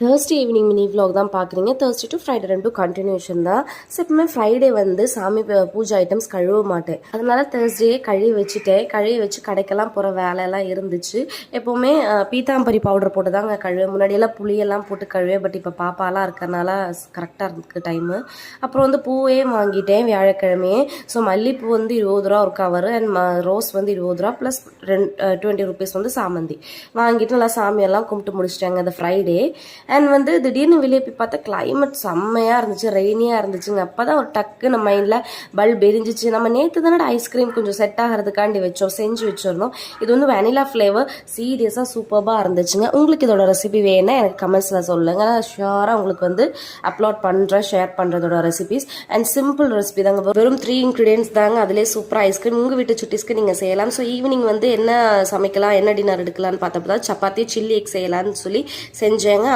Thursday evening mini vlog தான் பார்க்குறீங்க. Thursday to Friday ரெண்டும் கண்டினியூஷன் தான். ஸோ எப்பவுமே ஃப்ரைடே வந்து சாமி பூஜை ஐட்டம்ஸ் கழுவ மாட்டேன். அதனால தேர்ஸ்டே கழுவி வச்சுட்டேன். கழுவி வச்சு கடைக்கெல்லாம் போகிற வேலையெல்லாம் இருந்துச்சு. எப்போவுமே பீத்தாம்பரி பவுடர் போட்டு தாங்க கழுவேன். முன்னாடியெல்லாம் புளியெல்லாம் போட்டு கழுவேன். பட் இப்போ பாப்பாலாம் இருக்கிறனால கரெக்டாக இருக்குது டைமு. அப்புறம் வந்து பூவே வாங்கிட்டேன் வியாழக்கிழமையே. ஸோ மல்லிப்பூ வந்து 20 ரூபா ஒரு கவரு அண்ட் ரோஸ் வந்து 20 ரூபா ப்ளஸ் 20 ருபீஸ் வந்து சாமந்தி வாங்கிட்டு நல்லா சாமியெல்லாம் கும்பிட்டு முடிச்சிட்டாங்க அந்த ஃப்ரைடே. அண்ட் வந்து திடீர்னு வெளியே போய் பார்த்தா கிளைமேட் செம்மையாக இருந்துச்சு, ரெய்னியாக இருந்துச்சுங்க. அப்போ தான் ஒரு டக்கு நம்ம மைண்டில் பல்ப் எரிஞ்சிச்சு. நம்ம நேற்று தானே ஐஸ்கிரீம் கொஞ்சம் செட் ஆகிறதுக்காண்டி செஞ்சு வச்சுருந்தோம். இது வந்து வெனிலா ஃப்ளேவர் சீரியஸாக சூப்பராக இருந்துச்சுங்க. உங்களுக்கு இதோட ரெசிபி வேணா எனக்கு கமெண்ட்ஸில் சொல்லுங்கள். நான் ஷியோராக உங்களுக்கு வந்து அப்லோட் பண்ணுறேன், ஷேர் பண்ணுறதோட ரெசிபிஸ். அண்ட் சிம்பிள் ரெசிபி தாங்க, வெறும் 3 இன்க்ரீடியன்ஸ் தாங்க. அதிலே சூப்பராக ஐஸ்கிரீம் உங்கள் வீட்டு சுட்டிஸ்க்கு நீங்கள் செய்யலாம். ஸோ ஈவினிங் வந்து என்ன சமைக்கலாம், என்ன டின்னர் எடுக்கலான்னு பார்த்தப்போ தான் சப்பாத்தி சில்லி எக் செய்யலான்னு சொல்லி செஞ்சேங்க.